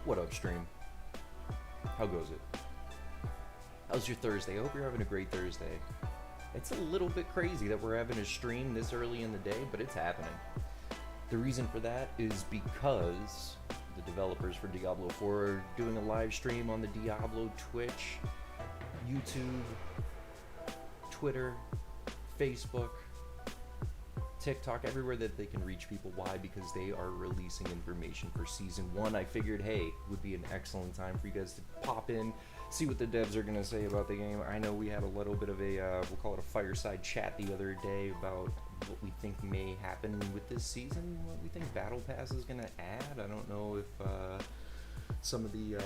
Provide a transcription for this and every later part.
What up, stream? How goes it? How's your Thursday? I hope you're having a great Thursday. It's a little bit crazy that we're having a stream this early in the day, but it's happening. The reason for that is because the developers for Diablo 4 are doing a live stream on the Diablo Twitch, YouTube, Twitter, Facebook, TikTok, everywhere that they can reach people. Why? Because they are releasing information for Season 1. I figured, hey, would be an excellent time for you guys to pop in, see what the devs are going to say about the game. I know we had a little bit of a, we'll call it a fireside chat the other day about what we think may happen with this season, what we think Battle Pass is going to add. I don't know if some of the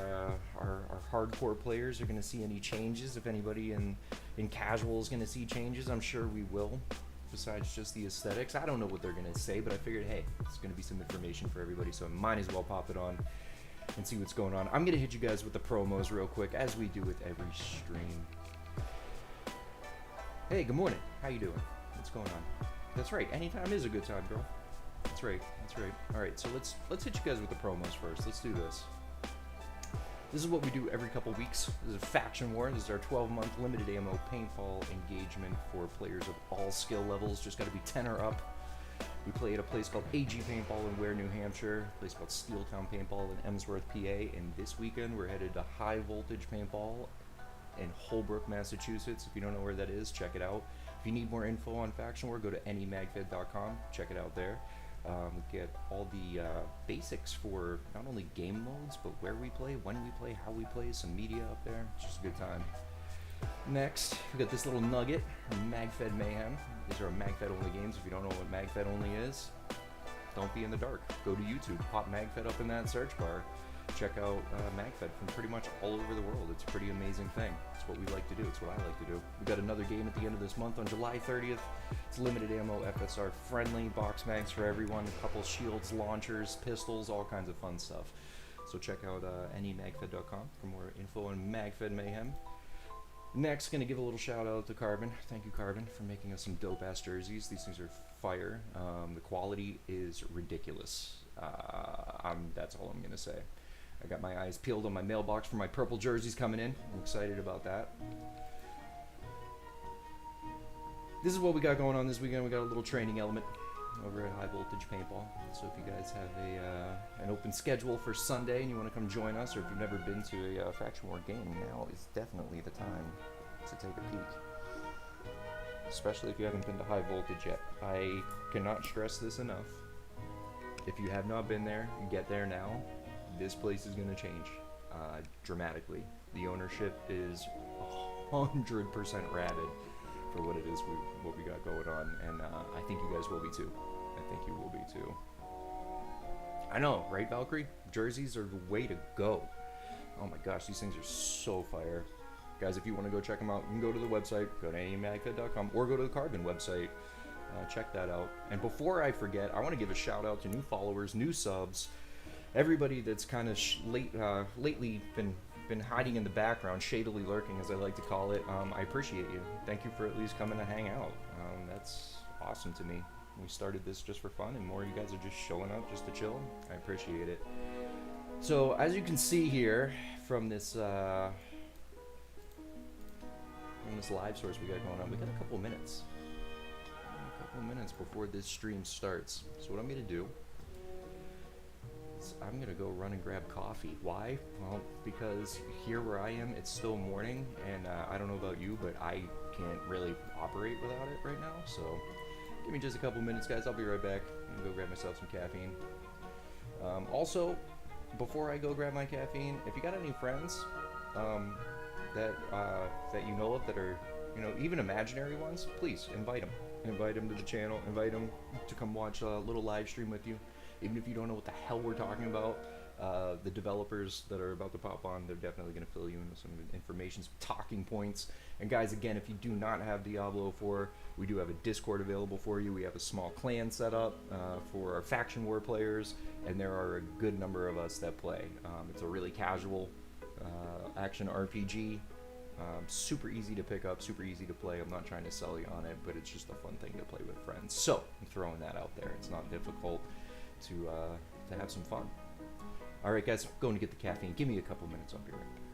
our hardcore players are going to see any changes. If anybody in casual is going to see changes, I'm sure we will. Besides just the aesthetics, I don't know what they're going to say, but I figured, hey, it's going to be some information for everybody, so I might as well pop it on and see what's going on. I'm going to hit you guys with the promos real quick, as we do with every stream. Hey, good morning. How you doing? What's going on? That's right. Anytime is a good time, girl. That's right. That's right. All right, so let's hit you guys with the promos first. Let's do this. This is what we do every couple weeks. This is a Faction War. This is our 12-month limited ammo paintball engagement for players of all skill levels. Just got to be 10 or up. We play at a place called AG Paintball in Ware, New Hampshire. A place called Steeltown Paintball in Emsworth, PA. And this weekend we're headed to High Voltage Paintball in Holbrook, Massachusetts. If you don't know where that is, check it out. If you need more info on Faction War, go to anymagfed.com. Check it out there. Get all the basics for not only game modes, but where we play, when we play, how we play, some media up there. It's just a good time. Next, we got this little nugget, MagFed Mayhem. These are MagFed only games. If you don't know what MagFed only is, don't be in the dark. Go to YouTube, pop MagFed up in that search bar. Check out MagFed from pretty much all over the world. It's a pretty amazing thing. It's what we like to do. It's what I like to do. We've got another game at the end of this month on July 30th. It's limited ammo, FSR friendly, box mags for everyone, a couple shields, launchers, pistols, all kinds of fun stuff. So check out anymagfed.com for more info on MagFed Mayhem. Next, going to give a little shout out to Carbon. Thank you, Carbon, for making us some dope ass jerseys. These things are fire. The quality is ridiculous. That's all I'm going to say. I got my eyes peeled on my mailbox for my purple jerseys coming in. I'm excited about that. This is what we got going on this weekend. We got a little training element over at High Voltage Paintball. So if you guys have an open schedule for Sunday and you want to come join us, or if you've never been to a Faction War game, now is definitely the time to take a peek. Especially if you haven't been to High Voltage yet. I cannot stress this enough. If you have not been there, get there now. This place is going to change dramatically. The ownership is 100% rabid for what it is what we got going on, and I think you guys will be too. I think you will be too. I know, right, Valkyrie? Jerseys are the way to go. Oh my gosh, these things are so fire. Guys, if you want to go check them out, you can go to the website, go to anymagfed.com, or go to the Carbon website. Check that out. And before I forget, I want to give a shout out to new followers, new subs, everybody that's kind of lately been hiding in the background, shadily lurking, as I like to call it. I appreciate you. Thank you for at least coming to hang out. That's awesome to me. We started this just for fun, and more of you guys are just showing up just to chill. I appreciate it. So, as you can see here from this live source we got going on, we got a couple minutes. Before this stream starts. So what I'm going to do is I'm going to go run and grab coffee. Why? Well, because here where I am, it's still morning, and I don't know about you, but I can't really operate without it right now. So give me just a couple minutes, guys. I'll be right back. I'm going to go grab myself some caffeine. Also, before I go grab my caffeine, if you got any friends that you know of that are, even imaginary ones, please invite them. Invite them to the channel. Invite them to come watch a little live stream with you. Even if you don't know what the hell we're talking about, the developers that are about to pop on, they're definitely going to fill you in with some information, some talking points. And guys, again, if you do not have Diablo 4, we do have a Discord available for you. We have a small clan set up for our Faction War players, and there are a good number of us that play. It's a really casual action RPG. Super easy to pick up, super easy to play. I'm not trying to sell you on it, but it's just a fun thing to play with friends. So I'm throwing that out there. It's not difficult to have some fun. All right, guys, I'm going to get the caffeine. Give me a couple minutes. I'll be right back.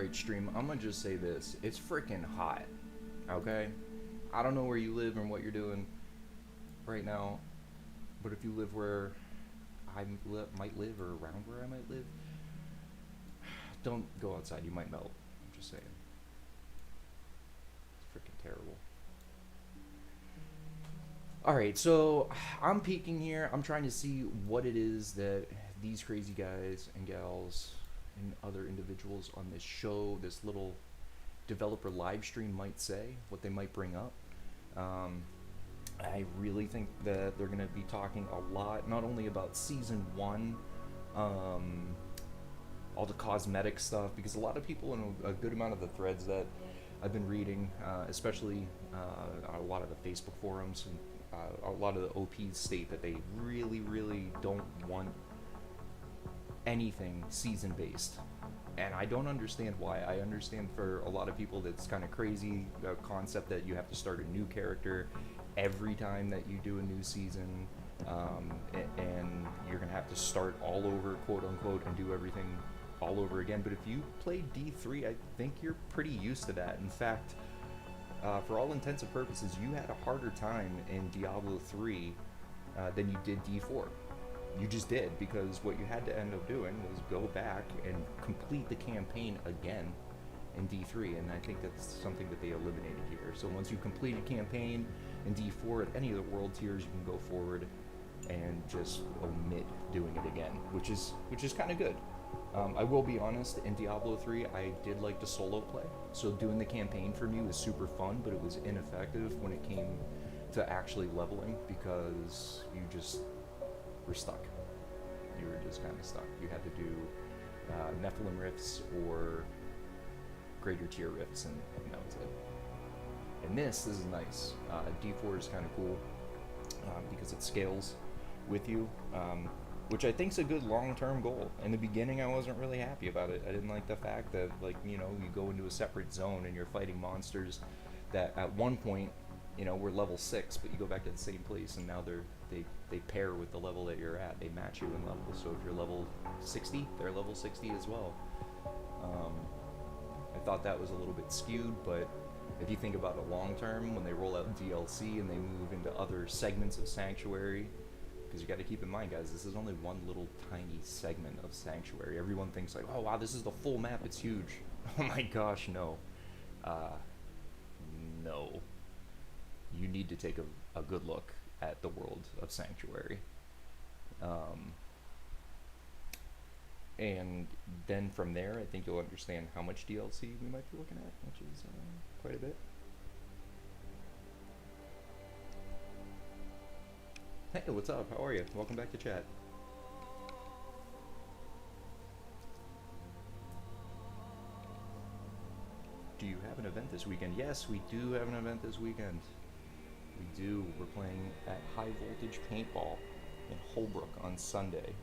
Alright, stream, I'm gonna just say this. It's freaking hot. Okay? I don't know where you live and what you're doing right now, but if you live where I might live or around where I might live, don't go outside. You might melt. I'm just saying. It's freaking terrible. Alright, so I'm peeking here. I'm trying to see what it is that these crazy guys and gals and other individuals on this show, this little developer live stream might say, what they might bring up. I really think that they're going to be talking a lot, not only about Season 1, all the cosmetic stuff, because a lot of people in a good amount of the threads that I've been reading, especially a lot of the Facebook forums, and a lot of the OPs state that they really don't want anything season based, and I don't understand why. I understand for a lot of people that's kind of crazy, the concept that you have to start a new character every time that you do a new season, and you're gonna have to start all over, quote unquote, and do everything all over again. But if you play D3, I think you're pretty used to that. In fact, for all intents and purposes, you had a harder time in Diablo 3 than you did D4. You just did, because what you had to end up doing was go back and complete the campaign again in D3, and I think that's something that they eliminated here. So once you complete a campaign in D4 at any of the world tiers, you can go forward and just omit doing it again, which is kind of good. I will be honest, in Diablo 3, I did like to solo play, so doing the campaign for me was super fun, but it was ineffective when it came to actually leveling, because you just were stuck. You were just kind of stuck. You had to do Nephilim rifts or greater tier rifts, and that was it. And this is nice. D4 is kind of cool because it scales with you, which I think is a good long-term goal. In the beginning, I wasn't really happy about it. I didn't like the fact that, like, you know, you go into a separate zone and you're fighting monsters that at one point, you know, were level 6, but you go back to the same place, and now they pair with the level that you're at. They match you in level. So if you're level 60, they're level 60 as well. I thought that was a little bit skewed, but if you think about it long term, when they roll out DLC and they move into other segments of Sanctuary, because you got to keep in mind, guys, this is only one little tiny segment of Sanctuary. Everyone thinks like, oh wow, this is the full map, it's huge. Oh my gosh, no. No. You need to take a good look at the world of Sanctuary. And then from there, I think you'll understand how much DLC we might be looking at, which is quite a bit. Hey, what's up? How are you? Welcome back to chat. Do you have an event this weekend? Yes, we do have an event this weekend. We do. We're playing at High Voltage Paintball in Holbrook on Sunday,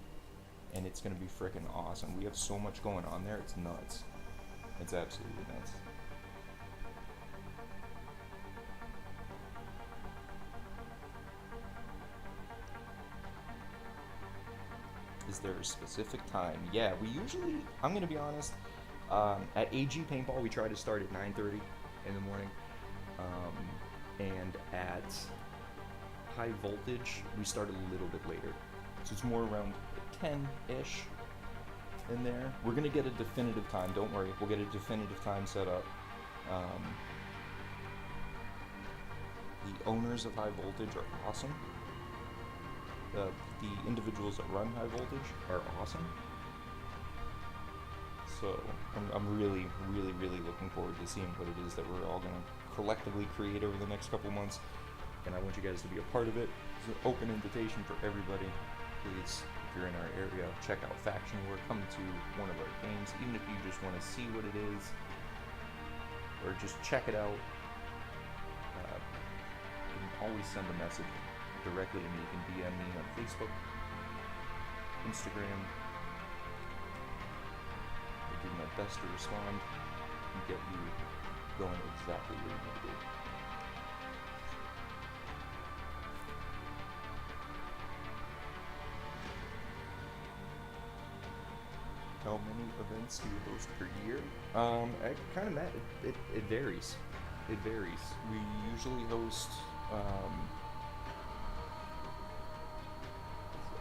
and it's going to be freaking awesome. We have so much going on there. It's nuts. It's absolutely nuts. Is there a specific time? Yeah, we usually, I'm going to be honest, at AG Paintball, we try to start at 9:30 in the morning. And at High Voltage, we start a little bit later. So it's more around 10-ish in there. We're going to get a definitive time. Don't worry. We'll get a definitive time set up. The owners of High Voltage are awesome. The individuals that run High Voltage are awesome. So I'm really looking forward to seeing what it is that we're all going to collectively create over the next couple months. And I want you guys to be a part of it. It's an open invitation for everybody. Please, if you're in our area, check out Faction War. Come to one of our games, even if you just want to see what it is, or just check it out. You can always send a message directly to me. You can DM me on Facebook, Instagram. I'll do my best to respond and get you going exactly where you need to be. How many events do you host per year? It kind of it varies. It varies. We usually host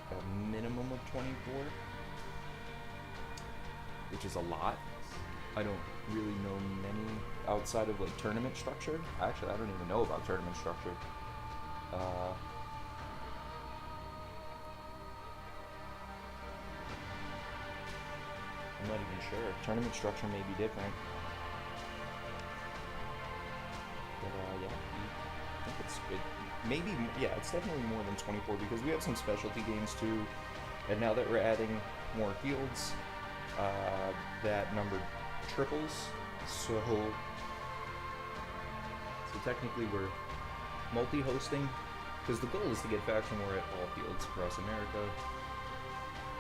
a minimum of 24, which is a lot. I don't really know many outside of like tournament structure. Actually, I don't even know about tournament structure. I'm not even sure. Tournament structure may be different. But yeah, I think it's good. Maybe, yeah, it's definitely more than 24 because we have some specialty games too. And now that we're adding more fields, that number triples. So technically we're multi-hosting because the goal is to get faction war at all fields across America,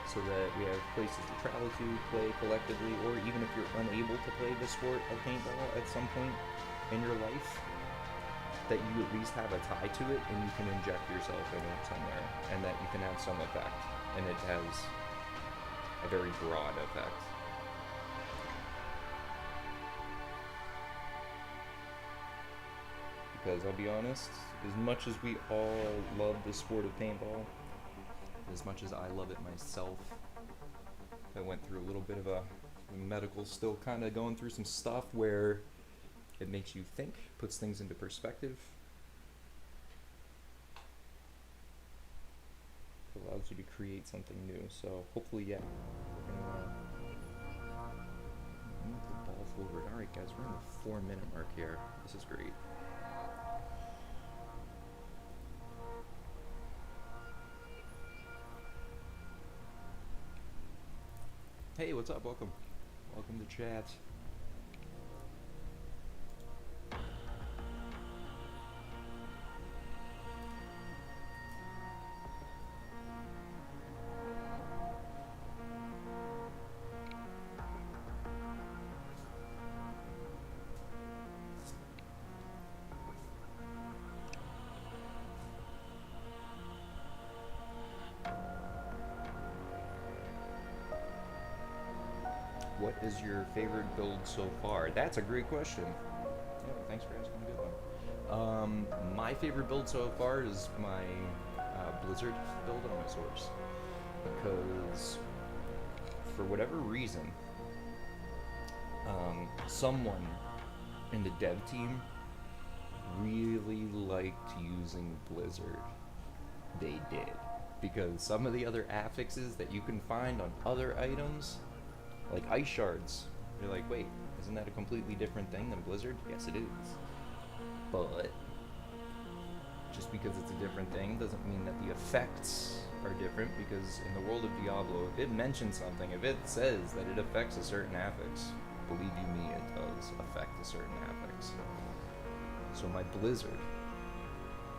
so that we have places to travel to, play collectively, or even if you're unable to play the sport of paintball at some point in your life, that you at least have a tie to it and you can inject yourself in it somewhere, and that you can have some effect, and it has a very broad effect. Because I'll be honest, as much as we all love the sport of paintball, as much as I love it myself, I went through a little bit of a medical, still kind of going through some stuff where it makes you think, puts things into perspective, allows you to create something new. So hopefully, yeah, we're gonna move the ball forward. All right, guys, we're in the 4-minute mark here. This is great. Hey, what's up? Welcome. Welcome to chat. What is your favorite build so far? That's a great question. Yeah, thanks for asking a good one. My favorite build so far is my Blizzard build on my source, because for whatever reason, someone in the dev team really liked using Blizzard. They did, because some of the other affixes that you can find on other items, like ice shards, you're like, wait, isn't that a completely different thing than Blizzard? Yes, it is. But just because it's a different thing doesn't mean that the effects are different, because in the world of Diablo, if it mentions something, if it says that it affects a certain affix, believe you me, it does affect a certain affix. So my Blizzard,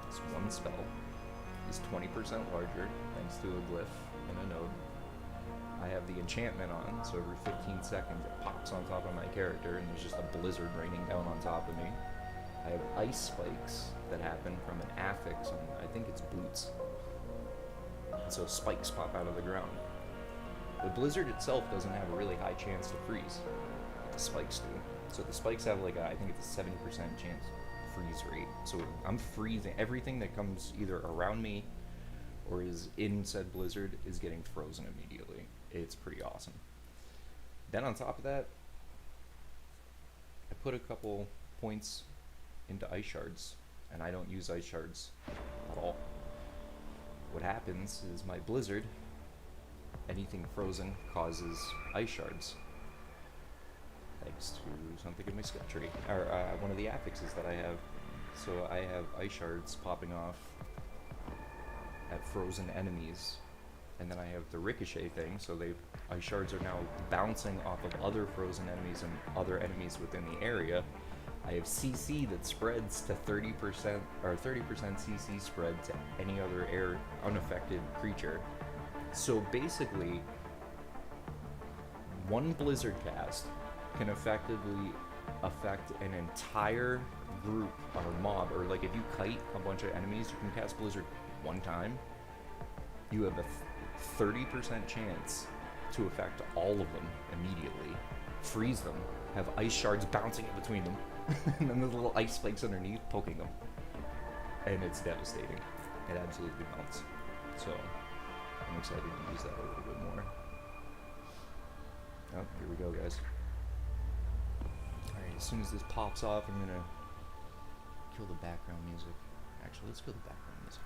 this one spell, is 20% larger thanks to a glyph and a node. I have the enchantment on, so every 15 seconds it pops on top of my character and there's just a blizzard raining down on top of me. I have ice spikes that happen from an affix on, I think it's boots. And so spikes pop out of the ground. The blizzard itself doesn't have a really high chance to freeze, but the spikes do. So the spikes have like I think it's a 70% chance freeze rate. So I'm freezing. Everything that comes either around me or is in said blizzard is getting frozen immediately. It's pretty awesome. Then on top of that, I put a couple points into ice shards, and I don't use ice shards at all. What happens is my blizzard, anything frozen causes ice shards, thanks to something in my skill tree, or one of the affixes that I have. So I have ice shards popping off at frozen enemies, and then I have the ricochet thing, so ice shards are now bouncing off of other frozen enemies and other enemies within the area. I have CC that spreads to 30%, or 30% CC spread to any other air unaffected creature. So basically, one blizzard cast can effectively affect an entire group or mob, or like if you kite a bunch of enemies, you can cast blizzard one time. You have a 30% chance to affect all of them immediately, freeze them, have ice shards bouncing in between them, and then the little ice spikes underneath poking them. And it's devastating. It absolutely melts. So I'm excited to use that a little bit more. Oh, here we go, guys. Alright, as soon as this pops off, I'm gonna kill the background music. Actually, let's kill the background music.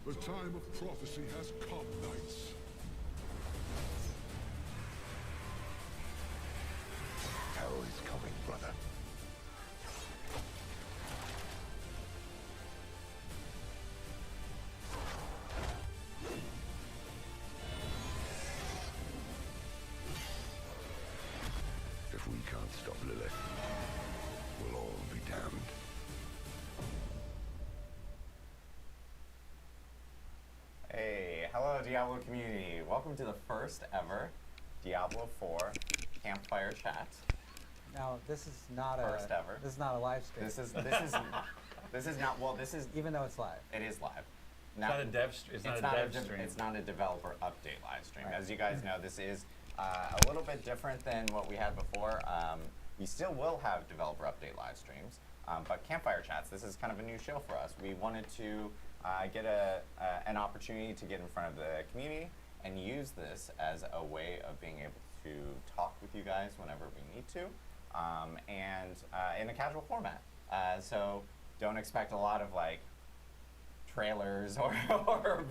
The time of prophecy has come, knights. Hell is coming, brother. If we can't stop Lilith, we'll all be damned. Hey, hello Diablo community. Welcome to the first ever Diablo 4 campfire chat. Now, this is not First ever. This is not a live stream. This is not, well, this is, Even though it's live. it is live. It's not a dev stream. It's not a dev stream. It's not a developer update live stream. Right. As you guys know, this is a little bit different than what we had before. We still will have developer update live streams, but campfire chats, this is kind of a new show for us. We wanted to get an opportunity to get in front of the community and use this as a way of being able to talk with you guys whenever we need to, and in a casual format. So don't expect a lot of like trailers or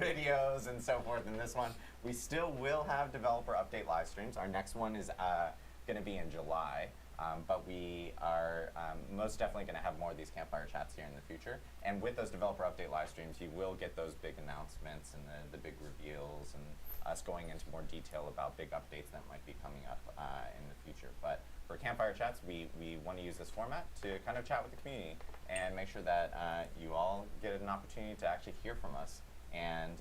videos and so forth in this one. We still will have developer update live streams. Our next one is going to be in July. But we are most definitely going to have more of these campfire chats here in the future. And with those developer update live streams, you will get those big announcements and the big reveals and us going into more detail about big updates that might be coming up in the future. But for campfire chats, we want to use this format to kind of chat with the community and make sure that you all get an opportunity to actually hear from us and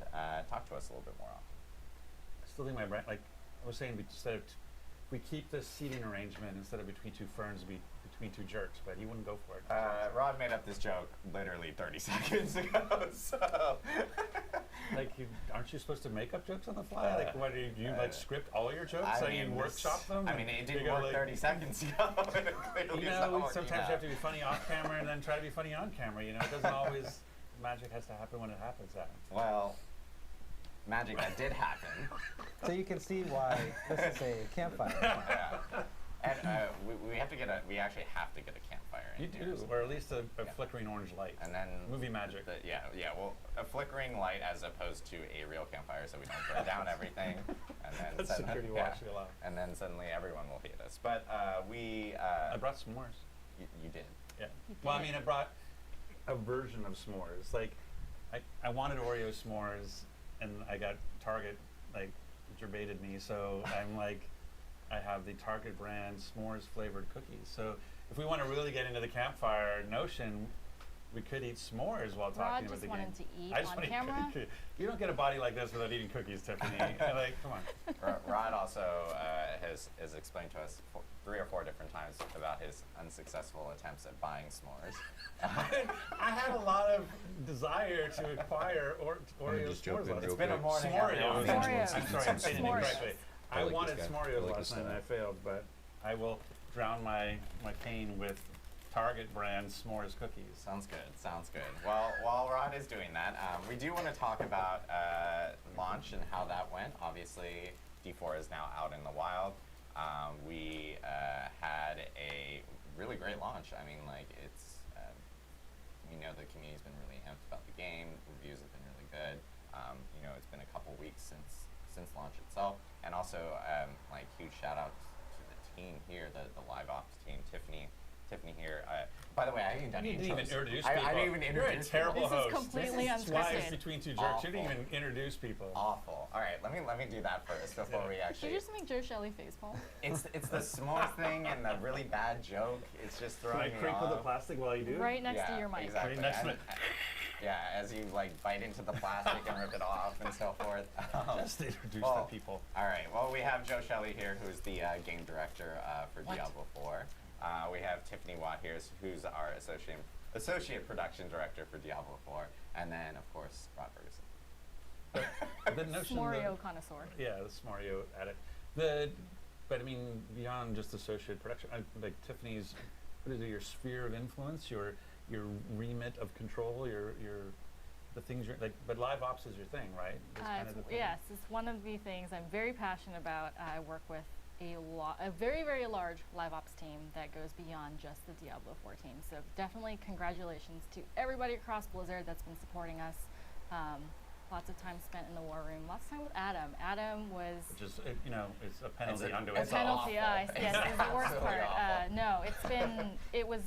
talk to us a little bit more often. I still think my brain, like I was saying, instead of we keep this seating arrangement instead of between two ferns, be between two jerks, but he wouldn't go for it. Rod made up this joke literally 30 seconds ago, so. Like, aren't you supposed to make up jokes on the fly? Like, what do you like script all your jokes? So you workshop them? I mean, it didn't work like 30 seconds ago. You know, sometimes you have to be funny off camera and then try to be funny on camera. You know, it doesn't always. Magic has to happen when it happens. Well, magic that did happen. So you can see why this is a campfire. Yeah. And we have to get we actually have to get a campfire in You here. do, or at least a flickering orange light. And then movie magic. Yeah, well, a flickering light as opposed to a real campfire, so we don't burn down everything. And then That's security watching a lot. And then suddenly everyone will hate us. But we. I brought s'mores. You did. Yeah. Well, I mean, I brought a version of s'mores. Like, I wanted Oreo s'mores, and I got Target like gerbated me, so I'm like, I have the Target brand s'mores flavored cookies. So if we want to really get into the campfire notion, we could eat s'mores while talking about the game. Rod just wanted to eat I just on want to camera. eat cookies. You don't get a body like this without eating cookies, Tiffany. Like, come on. Rod also has explained to us 3 or 4 different times about his unsuccessful attempts at buying s'mores. I had a lot of desire to acquire Oreo just jump s'mores in last real It's been a quick. morning. S'moreos. S'moreos. I'm sorry, I'm saying it S'mores. incorrectly. I I like wanted this guy. I s'moreos like last this night and I style. failed, but I will drown my pain with Target brand s'mores cookies. Sounds good. Sounds good. Well, while Rod is doing that, we do want to talk about launch and how that went. Obviously, D4 is now out in the wild. We had a really great launch. I mean, like, it's we know the community's been really amped about the game. Reviews have been really good. You know, it's been a couple weeks since launch itself, and also, like, huge shout out to the team here, the live ops team, Tiffany here. By the way, I haven't done You any didn't even intros. introduce I people. didn't even You're a introduce terrible people. This is host. completely This is Why unscripted. is between two jerks? You didn't Awful. even introduce people. Awful. All right, let me do that first before we Did actually. you just make Joe Shelley facepalm? It's the smallest thing and the really bad joke. It's just Can I throwing me creep with the off. plastic while you do? Right next Yeah, to your mic. Exactly. Right next to And- it. yeah, as you like bite into the plastic and rip it off and so forth. Just introduce Well, the people. All right. Well, we have Joe Shelley here, who's the game director for What? Diablo 4. We have Tiffany Watt here, who's our associate production director for Diablo 4, and then of course Rod Ferguson. The notion Smorio that, connoisseur. yeah, the Smario addict. But I mean, beyond just associate production, like Tiffany's, what is it? Your sphere of influence, your remit of control, your the things you're like. But live ops is your thing, right? It's kind of the thing. Yes, it's one of the things I'm very passionate about. I work with a very, very large live ops team that goes beyond just the Diablo 4 team. So definitely congratulations to everybody across Blizzard that's been supporting us. Lots of time spent in the war room. Lots of time with Adam. Adam was Which is, it's a penalty a- unto it's a itself. penalty. awful. Yes, It's is the worst absolutely part. awful. No, it was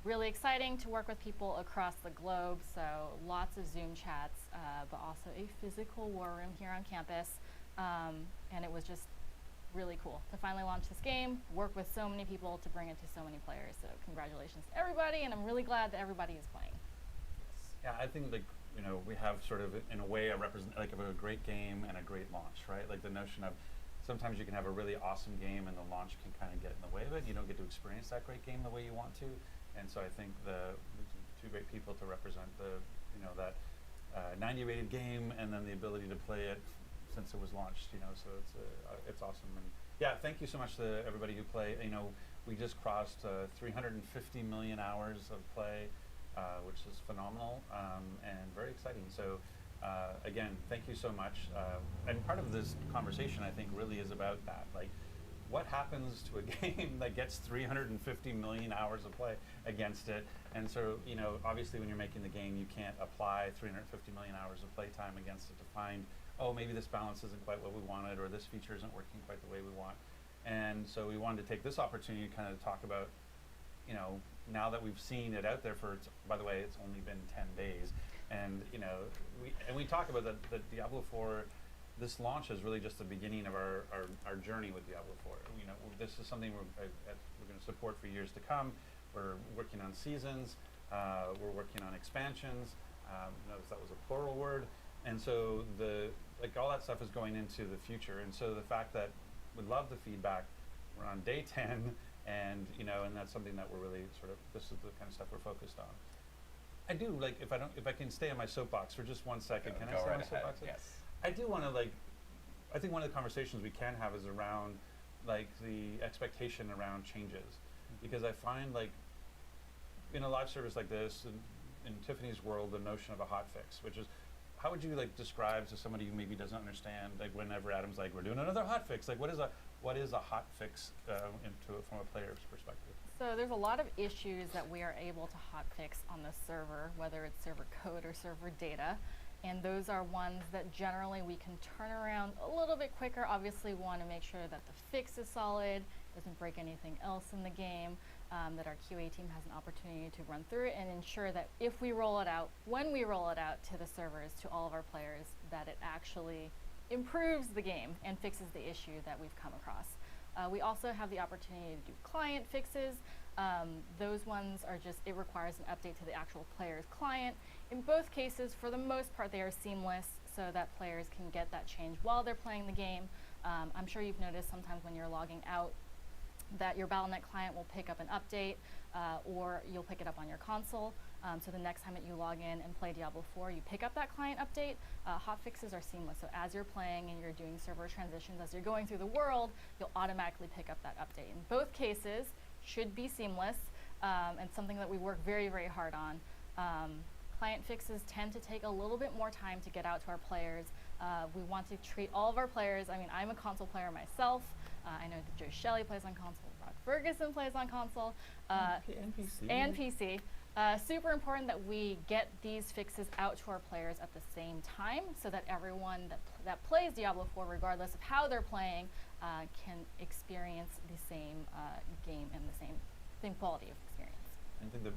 really exciting to work with people across the globe. So lots of Zoom chats, but also a physical war room here on campus. And it was just really cool to finally launch this game, work with so many people to bring it to so many players. So congratulations to everybody, and I'm really glad that everybody is playing. Yeah, I think we have sort of in a way of a great game and a great launch, right? Like the notion of sometimes you can have a really awesome game and the launch can kind of get in the way of it. You don't get to experience that great game the way you want to, and so I think the two great people to represent that 90 rated game and then the ability to play it since it was launched. So it's awesome. And yeah, thank you so much to everybody who play. We just crossed 350 million hours of play. Which is phenomenal and very exciting. So again, thank you so much. And part of this conversation, I think, really is about that. Like, what happens to a game that gets 350 million hours of play against it? And so, obviously when you're making the game, you can't apply 350 million hours of playtime against it to find, oh, maybe this balance isn't quite what we wanted, or this feature isn't working quite the way we want. And so we wanted to take this opportunity to kind of talk about, now that we've seen it out there by the way, it's only been 10 days, and we talk about the Diablo 4. This launch is really just the beginning of our journey with Diablo 4. This is something we're going to support for years to come. We're working on seasons. We're working on expansions. Notice that was a plural word, and so all that stuff is going into the future. And so the fact that we love the feedback. We're on day 10. And and that's something that we're really this is the kind of stuff we're focused on. I do if I can stay on my soapbox for just 1 second. Can I Go stay on right my ahead. soapbox? Yes. I do want to I think one of the conversations we can have is around the expectation around changes, because I find in a live service like this, in Tiffany's world, the notion of a hot fix, which is, how would you describe to somebody who maybe doesn't understand, whenever Adam's we're doing another hot fix, what is a hot fix from a player's perspective? So there's a lot of issues that we are able to hotfix on the server, whether it's server code or server data. And those are ones that generally we can turn around a little bit quicker. Obviously, we want to make sure that the fix is solid, doesn't break anything else in the game, that our QA team has an opportunity to run through it and ensure that if we roll it out, when we roll it out to the servers, to all of our players, that it actually improves the game and fixes the issue that we've come across. We also have the opportunity to do client fixes. Those ones are it requires an update to the actual player's client. In both cases, for the most part, they are seamless so that players can get that change while they're playing the game. I'm sure you've noticed sometimes when you're logging out that your Battle.net client will pick up an update, or you'll pick it up on your console. So the next time that you log in and play Diablo 4, you pick up that client update. Hotfixes are seamless. So as you're playing and you're doing server transitions, as you're going through the world, you'll automatically pick up that update. In both cases, should be seamless, and something that we work very, very hard on. Client fixes tend to take a little bit more time to get out to our players. We want to treat all of our players. I mean, I'm a console player myself. I know that Joe Shelley plays on console. Rod Ferguson plays on console. And PC. And PC. Super important that we get these fixes out to our players at the same time so that everyone that plays Diablo 4, regardless of how they're playing, can experience the same game and the same quality of experience. I think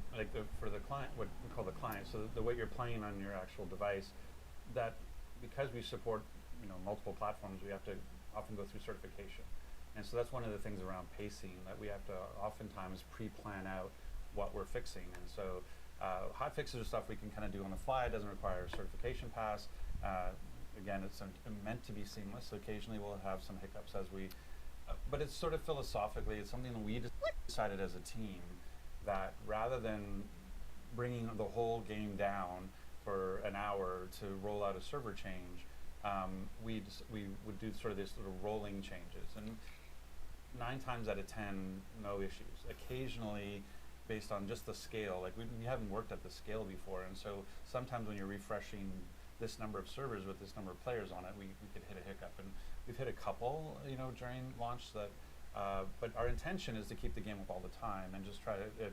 for the client, what we call the client, so the way you're playing on your actual device, that because we support multiple platforms, we have to often go through certification. And so that's one of the things around pacing, that we have to oftentimes pre-plan out what we're fixing. And so hot fixes are stuff we can kind of do on the fly. It doesn't require a certification pass. Again, it's meant to be seamless. So occasionally we'll have some hiccups as we, but it's sort of philosophically, it's something that we decided as a team that rather than bringing the whole game down for an hour to roll out a server change, we would do sort of this sort of rolling changes. And 9 times out of 10, no issues. Occasionally, based on just the scale, like we haven't worked at the scale before, and so sometimes when you're refreshing this number of servers with this number of players on it, we could hit a hiccup, and we've hit a couple, during launch that. But our intention is to keep the game up all the time and just try to.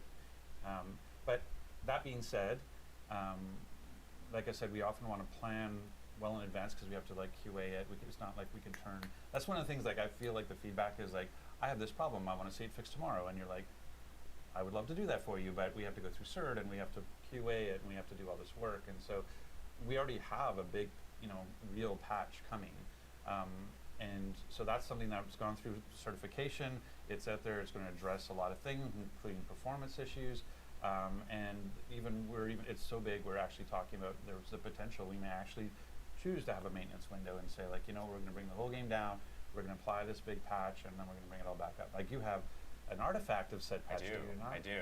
But that being said, like I said, we often want to plan well in advance because we have to QA it. It's not like we can turn. That's one of the things I feel like the feedback is I have this problem. I want to see it fixed tomorrow, and you're like, I would love to do that for you, but we have to go through CERT and we have to QA it and we have to do all this work. And so we already have a big, real patch coming. And so that's something that's gone through certification. It's out there. It's going to address a lot of things, including performance issues. And it's so big, we're actually talking about there's the potential we may actually choose to have a maintenance window and say we're going to bring the whole game down. We're going to apply this big patch, and then we're going to bring it all back up. Like you have an artifact of said patch. I do.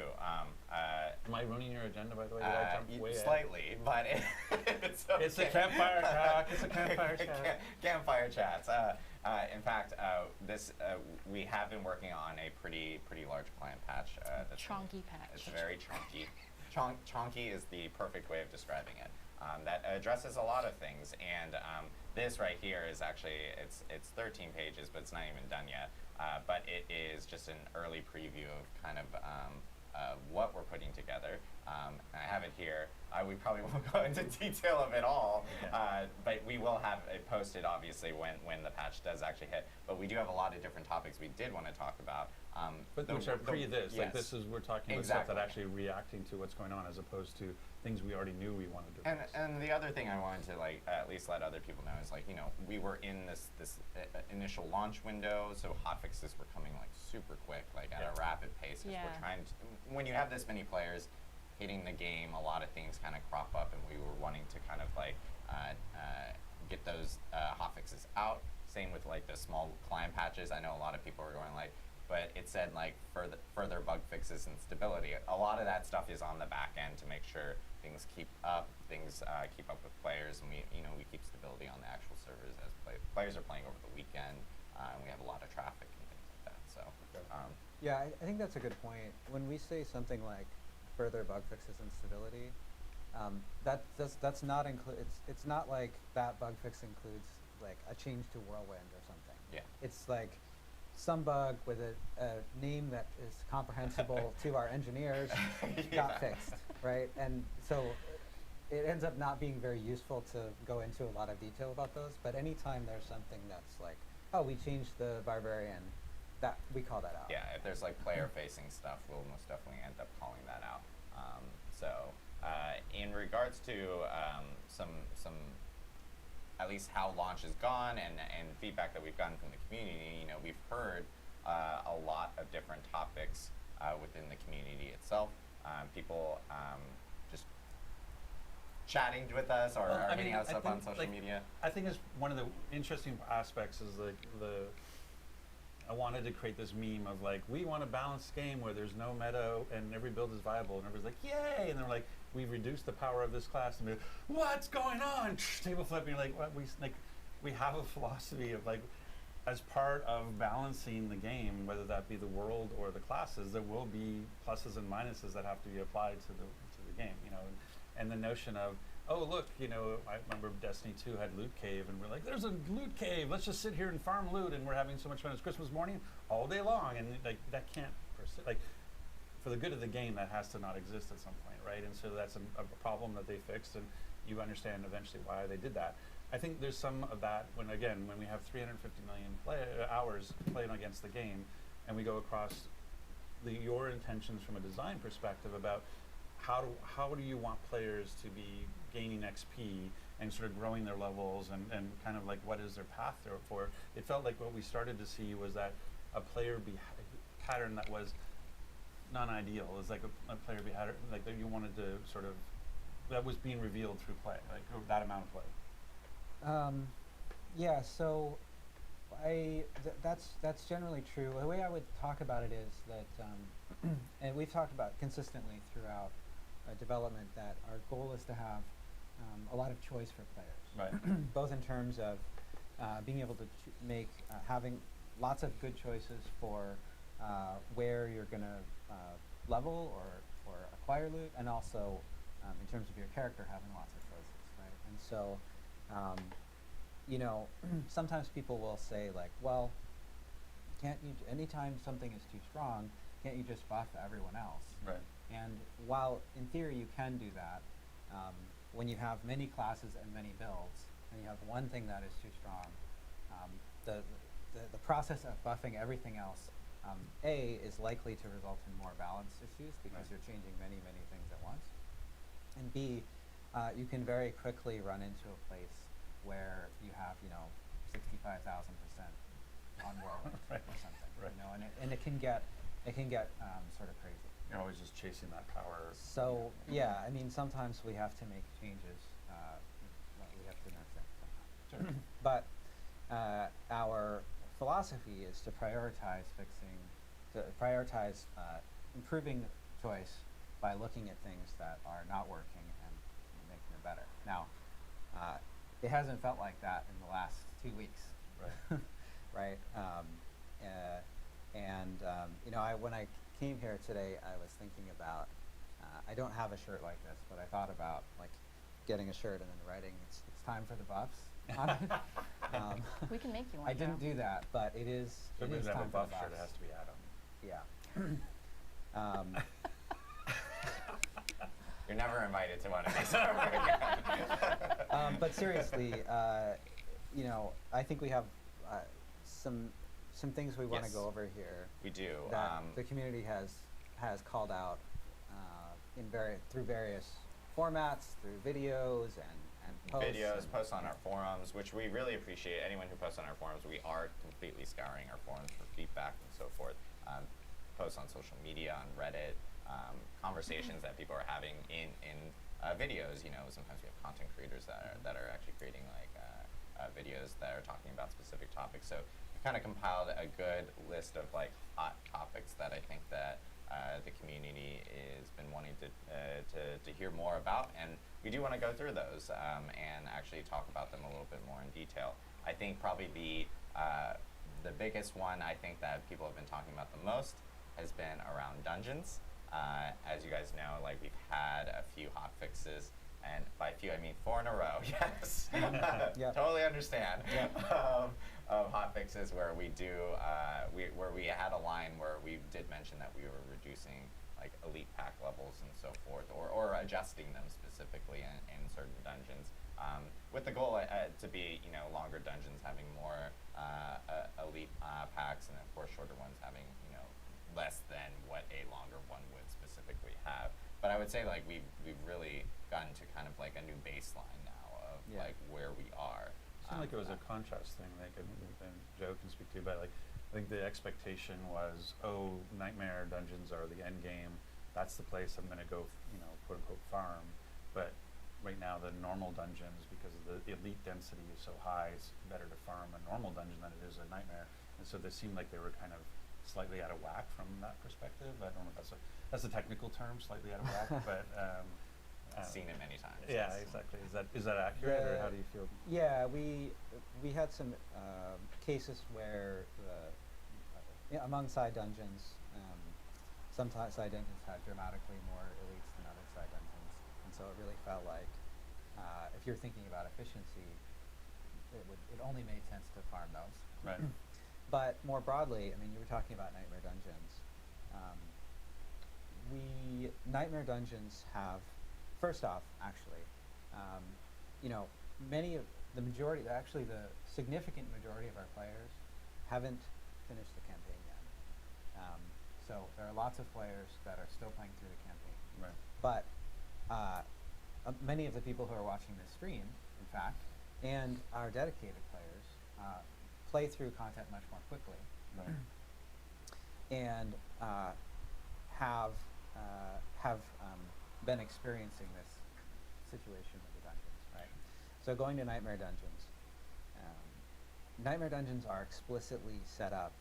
Am I ruining your agenda, by the way? Did I jump way slightly, but it's okay. It's a campfire talk. It's a campfire chat. Campfire chats. In fact, we have been working on a pretty large client patch. Chonky patch. It's very chonky. Chonky is the perfect way of describing it. That addresses a lot of things, and this right here is actually it's 13 pages, but it's not even done yet. But it is just an early preview of kind of what we're putting together. I have it here. We probably won't go into detail of it all, but we will have it posted, obviously, when the patch does actually hit. But we do have a lot of different topics we did want to talk about. Which are pre-this. Yes. This is, we're talking about stuff that actually reacting to what's going on as opposed to things we already knew we wanted to address. And the other thing I wanted to at least let other people know is we were in this initial launch window, so hotfixes were coming super quick, at a rapid pace. Because we're trying to, when you have this many players hitting the game, a lot of things kind of crop up, and we were wanting to kind of get those hotfixes out. Same with the small client patches. I know a lot of people are going but it said further bug fixes and stability. A lot of that stuff is on the back end to make sure things keep up with players, and we keep stability on the actual servers as players are playing over the weekend, and we have a lot of traffic and things like that. So, yeah, I think that's a good point. When we say something like further bug fixes and stability, that's not include. It's not like that bug fix includes a change to Whirlwind or something. Yeah, it's some bug with a name that is comprehensible to our engineers got fixed, right? And so it ends up not being very useful to go into a lot of detail about those, but anytime there's something that's oh, we changed the barbarian, that we call that out. Yeah, if there's player-facing stuff, we'll most definitely end up calling that out. In regards to some at least how launch has gone and feedback that we've gotten from the community, we've heard a lot of different topics within the community itself. People just chatting with us or hitting us up on social media. I think it's one of the interesting aspects is I wanted to create this meme of we want a balanced game where there's no meta and every build is viable, and everybody's yay, and they're we reduced the power of this class, and what's going on? Table flip, and you're what we have a philosophy of as part of balancing the game, whether that be the world or the classes, there will be pluses and minuses that have to be applied to the game, and the notion of, oh look, I remember Destiny 2 had Loot Cave, and we're there's a loot cave, let's just sit here and farm loot, and we're having so much fun. It's Christmas morning all day long, and that can't persist. for the good of the game, that has to not exist at some point, right? And so that's a problem that they fixed, and you understand eventually why they did that. I think there's some of that when we have 350 million hours playing against the game, and we go across your intentions from a design perspective about how do you want players to be gaining XP and sort of growing their levels and kind of like what is their path there for. It felt like what we started to see was that a player pattern that was non-ideal. It was like a player behavior like that you wanted to sort of, that was being revealed through play, like that amount of play. Yeah, so that's generally true. The way I would talk about it is that, and we've talked about consistently throughout development, that our goal is to have a lot of choice for players. Right. Both in terms of being able to make, having lots of good choices for where you're going to level or acquire loot, and also in terms of your character having lots of choices, right? And so, you know, sometimes people will say like, well, can't you, anytime something is too strong, can't you just buff everyone else? Right. And while in theory you can do that, when you have many classes and many builds, and you have one thing that is too strong, the process of buffing everything else, A, is likely to result in more balance issues because Right. you're changing many things at once. And B, you can very quickly run into a place where you have, you know, 65,000% on whirlwind Right. or something, Right. you know, and it can get sort of crazy. You're always just chasing that power. So yeah, I mean, sometimes we have to make changes. We have to nerf things sometimes. Sure. But our philosophy is to prioritize improving choice by looking at things that are not working and making them better. Now, it hasn't felt like that in the last 2 weeks. Right. Right? You know, when I came here today, I was thinking about, I don't have a shirt like this, but I thought about like getting a shirt and then writing, it's time for the buffs on it. We can make you one. I didn't do that, but it is So if time we have a for buff the shirt, buffs. it has to be Adam. Yeah. You're never invited to one of these ever again. But seriously, you know, I think we have some things we want to Yes. go over here We do. that the community has called out through various formats, through videos and posts. Videos, and- posts on our forums, which we really appreciate. Anyone who posts on our forums, we are completely scouring our forums for feedback and so forth. Posts on social media, on Reddit, conversations that people are having in videos. You know, sometimes we have content creators that are actually creating like videos that are talking about specific topics. So we kind of compiled a good list of like hot topics that I think that the community has been wanting to hear more about, and we do want to go through those and actually talk about them a little bit more in detail. I think probably the biggest one I think that people have been talking about the most has been around dungeons. As you guys know, like we've had a few hot fixes, and by few I mean 4 in a row. Yes, Yep. Totally understand. Yep. Of hot fixes where we do where we had a line where we did mention that we were reducing like elite pack levels and so forth, or adjusting them specifically in certain dungeons, with the goal to be, you know, longer dungeons having more elite packs, and of course shorter ones having, you know, less than what a longer one would specifically have. But I would say like we've really gotten to kind of like a new baseline now of Yeah. like where we are. It seemed like it was a contrast thing, like, and Joe can speak to, but like, I think the expectation was, oh, Nightmare dungeons are the end game. That's the place I'm going to go, you know, quote unquote farm. But right now, the normal dungeons, because of the elite density is so high, it's better to farm a normal dungeon than it is a Nightmare. And so they seemed like they were kind of slightly out of whack from that perspective. I don't know if that's a technical term, slightly out of whack, but. Seen it many times. Yeah, yes. exactly. Is that accurate, or how do you feel? Yeah, we had some cases where among side dungeons, some side dungeons had dramatically more elites than other side dungeons, and so it really felt like if you're thinking about efficiency, it only made sense to farm those. Right. But more broadly, I mean, you were talking about Nightmare dungeons. Nightmare Dungeons have, first off, actually, you know, the majority, actually the significant majority of our players haven't finished the campaign yet. So there are lots of players that are still playing through the campaign. Right. But many of the people who are watching this stream, in fact, and our dedicated players, play through content much more quickly. Right. And have been experiencing this situation with the dungeons, right? So going to Nightmare Dungeons. Nightmare Dungeons are explicitly set up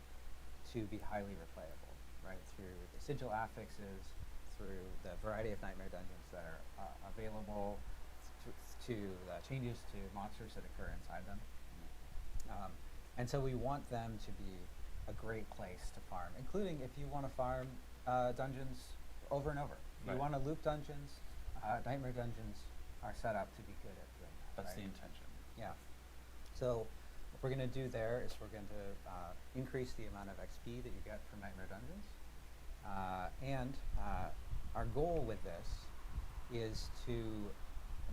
to be highly replayable, right? Through the sigil affixes, through the variety of Nightmare Dungeons that are available, to the changes to monsters that occur inside them. And so we want them to be a great place to farm, including if you want to farm dungeons over and over. If you Right. want to loop dungeons, Nightmare Dungeons are set up to be good at doing that. That's right? the intention. Yeah. So what we're going to do there is we're going to increase the amount of XP that you get from Nightmare Dungeons. And our goal with this is to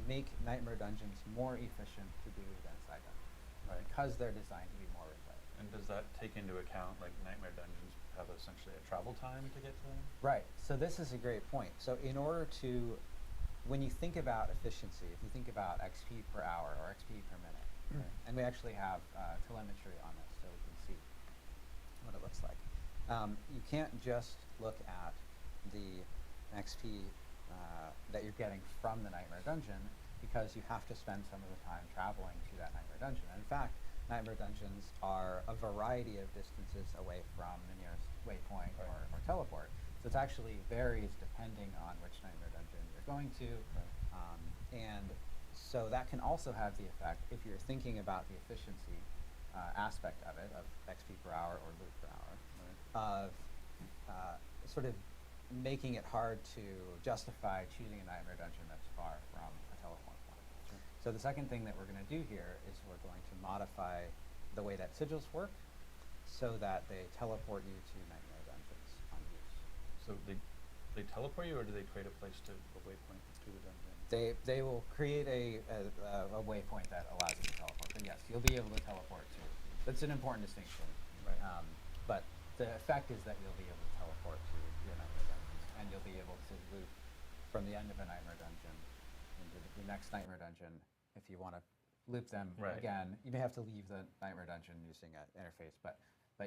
make Nightmare Dungeons more efficient to do than side dungeons. Right. Because they're designed to be more replayable. And does that take into account, like, Nightmare Dungeons have essentially a travel time to get to them? Right. So this is a great point. So in order to, when you think about efficiency, if you think about XP per hour or XP per minute, right, and we actually have telemetry on this so we can see what it looks like. You can't just look at the XP that you're getting from the Nightmare Dungeon, because you have to spend some of the time traveling to that Nightmare Dungeon. And in fact, Nightmare Dungeons are a variety of distances away from the nearest waypoint Right. or teleport. So it actually varies depending on which Nightmare Dungeon you're going to. And so that can also have the effect, if you're thinking about the efficiency aspect of it, of XP per hour or loot per hour, of sort of making it hard to justify choosing a Nightmare Dungeon that's far from a teleport point. Sure. So the second thing that we're going to do here is we're going to modify the way that sigils work so that they teleport you to Nightmare Dungeons on use. So they teleport you, or do they create a place to, a waypoint to the dungeon? They will create a waypoint that allows you to teleport. But yes, you'll be able to teleport to. That's an important distinction. Right. But the effect is that you'll be able to teleport to your Nightmare Dungeons, and you'll be able to loop from the end of a Nightmare Dungeon into the next Nightmare Dungeon. If you want to loop them Right. again, you may have to leave the Nightmare Dungeon using an interface, but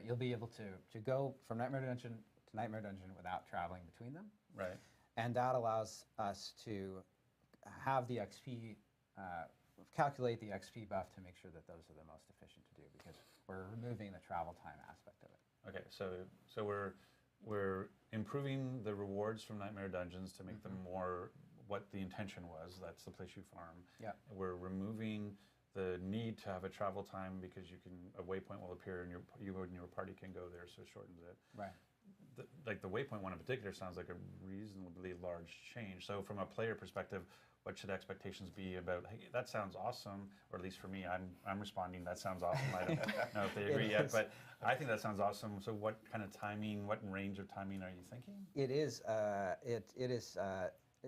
you'll be able to go from Nightmare Dungeon to Nightmare Dungeon without traveling between them. Right. And that allows us to have the XP, calculate the XP buff to make sure that those are the most efficient to do, because we're removing the travel time aspect of it. Okay, so we're improving the rewards from Nightmare Dungeons to make them more what the intention was. That's the place you farm. Yeah. We're removing the need to have a travel time because a waypoint will appear and you and your party can go there, so it shortens it. Right. Like the waypoint one in particular sounds like a reasonably large change. So from a player perspective, what should expectations be about, hey, that sounds awesome, or at least for me, I'm responding, that sounds awesome. I don't know if they agree yet, but I think that sounds awesome. So what kind of timing, what range of timing are you thinking? It is,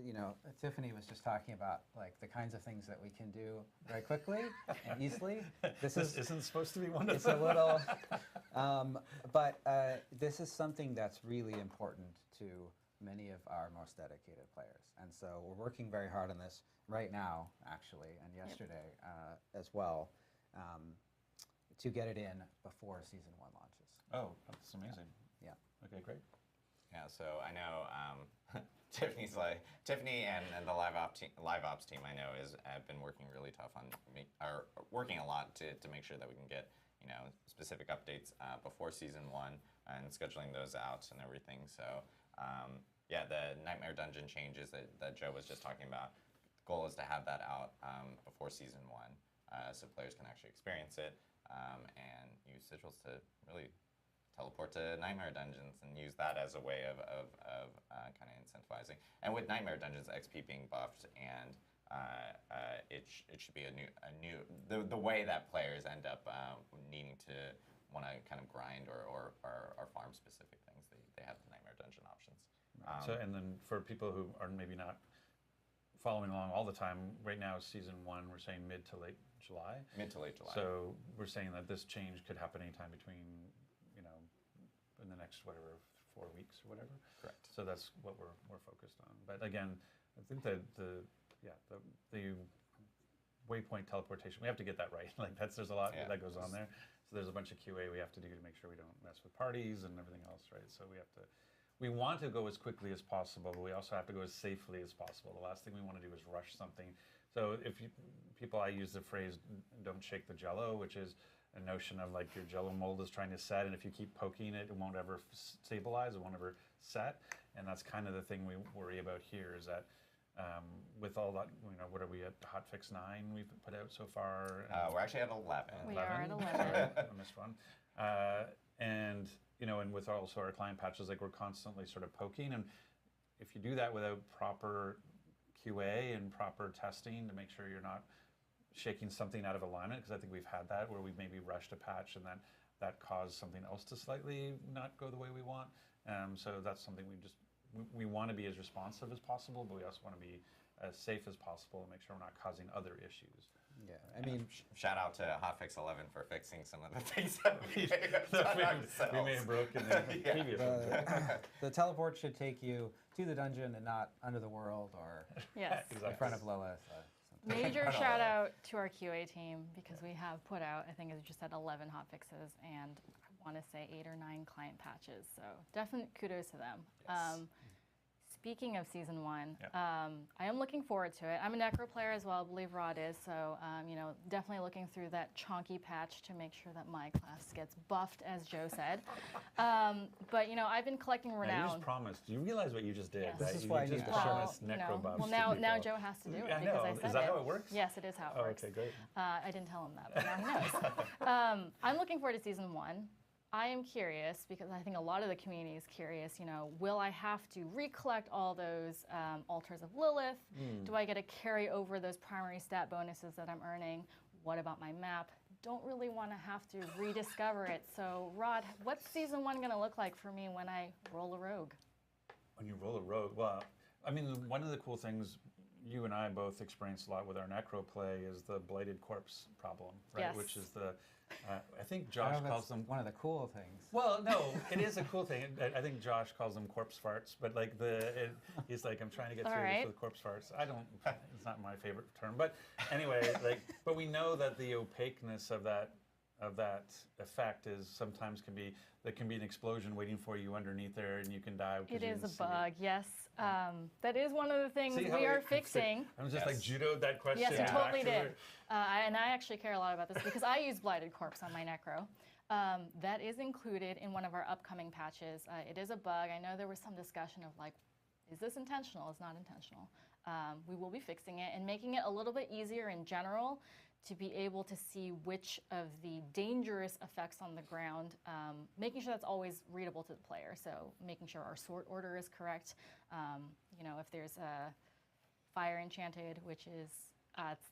you know, Tiffany was just talking about like the kinds of things that we can do very quickly and easily. This isn't supposed to be wonderful. It's a little, but this is something that's really important to many of our most dedicated players. And so we're working very hard on this right now, actually, and yesterday as well, to get it in before Season 1 launches. Oh, that's amazing. Yeah. Okay, great. Yeah, so I know Tiffany and the live ops team I know have been working really tough on are working a lot to make sure that we can get specific updates before Season 1 and scheduling those out and everything. So yeah, the Nightmare Dungeon changes that Joe was just talking about. The goal is to have that out before Season 1 so players can actually experience it and use sigils to really teleport to Nightmare Dungeons and use that as a way of kind of incentivizing. And with Nightmare Dungeons XP being buffed, and it should be the way that players end up needing to want to kind of grind or farm specific things. They have the Nightmare Dungeon options. So, and then for people who are maybe not following along all the time, right now season 1, we're saying mid to late July. Mid to late July. So we're saying that this change could happen anytime between, in the next 4 weeks or whatever. Correct. So that's what we're focused on. But again, I think that the waypoint teleportation, we have to get that right. Like there's a lot that goes on there. So there's a bunch of QA we have to do to make sure we don't mess with parties and everything else, right? So we want to go as quickly as possible, but we also have to go as safely as possible. The last thing we want to do is rush something. So I use the phrase, don't shake the jello, which is a notion of like your jello mold is trying to set, and if you keep poking it, it won't ever stabilize, it won't ever set. And that's kind of the thing we worry about here is that with all that, what are we at? Hotfix 9 we've put out so far? We're actually at 11. We are at 11. Sorry, I missed one. And with also our client patches, like we're constantly sort of poking. And if you do that without proper QA and proper testing to make sure you're not shaking something out of alignment, because I think we've had that where we've maybe rushed a patch and then that caused something else to slightly not go the way we want. So that's something we want to be as responsive as possible, but we also want to be as safe as possible and make sure we're not causing other issues. Yeah, I mean, Shout out to Hotfix 11 for fixing some of the things that we may have broken the previous one. the teleport should take you to the dungeon and not under the world or Yes. in front of Lilith. Major shout out to our QA team because we have put out, I think it's just at 11 hotfixes and I want to say 8 or 9 client patches. So definite kudos to them. Yes. Speaking of season 1, I am looking forward to it. I'm a Necro player as well, I believe Rod is, so definitely looking through that chonky patch to make sure that my class gets buffed, as Joe said. But I've been collecting Now, renown. you just promised. Do you realize what you just did? Yes. That This is you why I just need the show. promised necro buffs well, to now people. Joe has to do it I because know. I said Is that it. how it works? Yes, it is how it Oh, works. okay, great. I didn't tell him that, but now he knows. I'm looking forward to season 1. I am curious because I think a lot of the community is curious, will I have to recollect all those altars of Lilith? Do I get to carry over those primary stat bonuses that I'm earning? What about my map? Don't really want to have to rediscover it. So Rod, what's season 1 going to look like for me when I roll a rogue? When you roll a rogue, well, I mean, one of the cool things you and I both experienced a lot with our necro play is the blighted corpse problem, right? Yes. Which is I think I Josh don't know if calls it's them. one of the cool things. Well, no, it is a cool thing. I think Josh calls them corpse farts, but like he's like, I'm trying to get All through right. this with corpse farts. It's not my favorite term, but anyway, but we know that the opaqueness of that effect is sometimes can be an explosion waiting for you underneath there, and you can die. It is a bug, yes. That is one of the things See how we are it- fixing. I'm just like judoed that question. Yes, you back totally to did. her. And I actually care a lot about this because I use Blighted Corpse on my Necro. That is included in one of our upcoming patches. It is a bug. I know there was some discussion of like, is this intentional? It's not intentional. We will be fixing it and making it a little bit easier in general to be able to see which of the dangerous effects on the ground, making sure that's always readable to the player. So making sure our sort order is correct. If there's a fire enchanted, which is,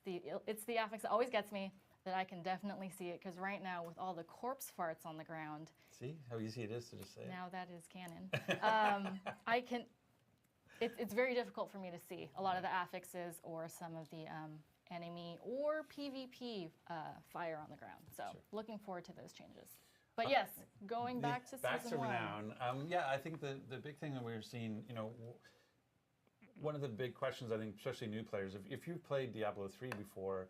it's the affix that always gets me, that I can definitely see it. Because right now with all the corpse farts on the ground. See how easy it is to just say it? Now that is canon. It's very difficult for me to see a lot of the affixes or some of the enemy or PvP fire on the ground. So looking forward to those changes. But yes, going back to season 1. Renown. I think the big thing that we're seeing, one of the big questions, I think, especially new players, if you've played Diablo 3 before,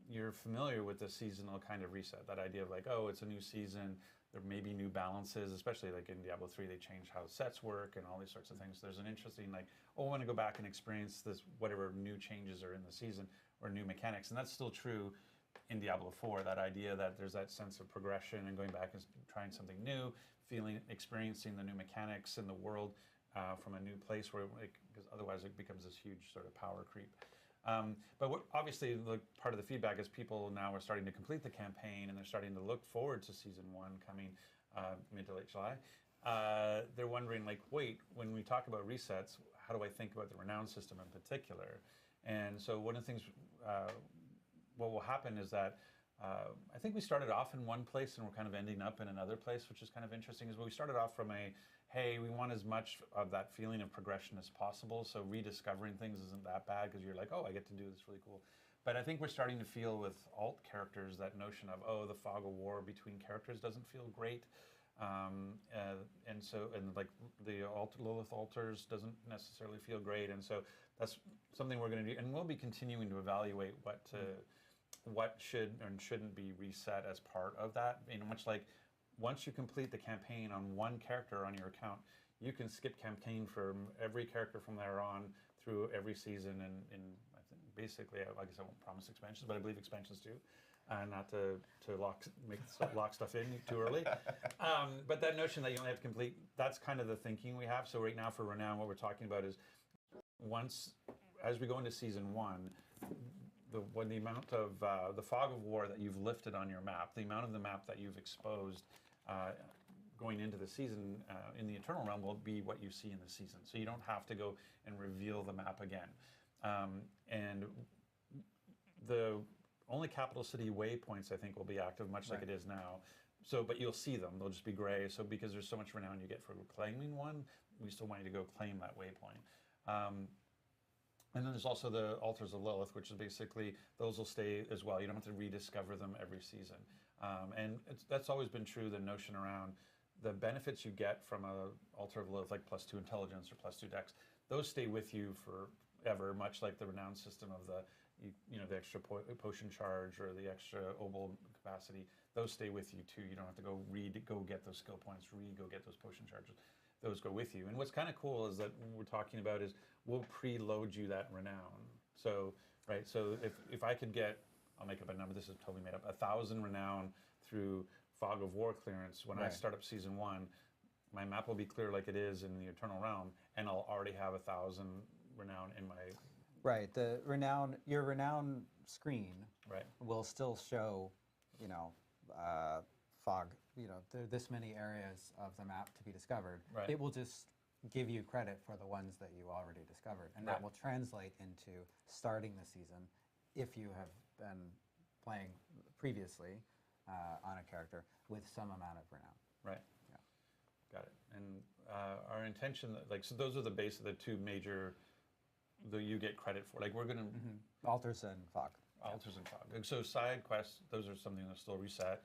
you're familiar with the seasonal kind of reset. That idea of like, oh, it's a new season, there may be new balances, especially like in Diablo 3, they changed how sets work and all these sorts of things. There's an interesting like, I want to go back and experience this, whatever new changes are in the season or new mechanics. And that's still true in Diablo 4, that idea that there's that sense of progression and going back and trying something new, experiencing the new mechanics in the world from a new place where, because otherwise it becomes this huge sort of power creep. But obviously, part of the feedback is people now are starting to complete the campaign and they're starting to look forward to season 1 coming mid to late July. They're wondering, like, wait, when we talk about resets, how do I think about the renown system in particular? And so one of the things, what will happen is that I think we started off in one place and we're kind of ending up in another place, which is kind of interesting. Is we started off from hey, we want as much of that feeling of progression as possible. So rediscovering things isn't that bad because you're like, oh, I get to do this really cool. But I think we're starting to feel with alt characters that notion of, oh, the fog of war between characters doesn't feel great. And like the Lilith altars doesn't necessarily feel great. And so that's something we're going to do. And we'll be continuing to evaluate what should and shouldn't be reset as part of that. Much like once you complete the campaign on one character on your account, you can skip campaign for every character from there on through every season. And I think basically, I guess I won't promise expansions, but I believe expansions too. Not to lock stuff in too early. But that notion that you only have to complete, that's kind of the thinking we have. So right now for Renown, what we're talking about is as we go into season 1, when the amount of the fog of war that you've lifted on your map, the amount of the map that you've exposed going into the season in the Eternal Realm will be what you see in the season. So you don't have to go and reveal the map again. And the only capital city waypoints, I think, will be active, much like it is now. So, but you'll see them; they'll just be gray. So, because there's so much renown you get for claiming one, we still want you to go claim that waypoint. And then there's also the Altars of Lilith, which is basically, those will stay as well. You don't have to rediscover them every season. And that's always been true, the notion around the benefits you get from a Altar of Lilith, like +2 intelligence or +2 dex, those stay with you forever, much like the renown system of the extra potion charge or the extra obol capacity. Those stay with you too. You don't have to go get those skill points, go get those potion charges. Those go with you. And what's kind of cool is that what we're talking about is we'll preload you that renown. So, right, so if I could get, I'll make up a number, this is totally made up, 1,000 renown through Fog of War clearance, when I start up season 1, my map will be clear like it is in the Eternal Realm, and I'll already have 1,000 renown in my... Right, your renown screen will still show, fog, there are this many areas of the map to be discovered. Right. It will just give you credit for the ones that you already discovered. And that will translate into starting the season if you have been playing previously on a character with some amount of renown. Right. Yeah. Got it. And our intention, so those are the base of the two major that you get credit for. Like we're going to... Altars and fog. Altars and fog. So side quests, those are something that's still reset.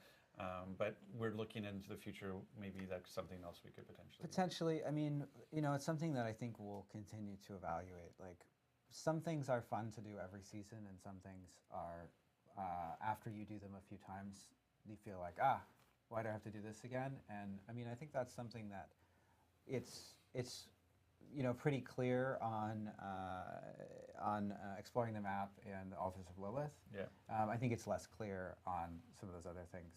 But we're looking into the future, maybe that's something else we could potentially do. Potentially, I mean, it's something that I think we'll continue to evaluate. Like, some things are fun to do every season, and some things are, after you do them a few times, you feel like, why do I have to do this again? And I mean, I think that's something that it's pretty clear on exploring the map and the Altars of Lilith. Yeah. I think it's less clear on some of those other things.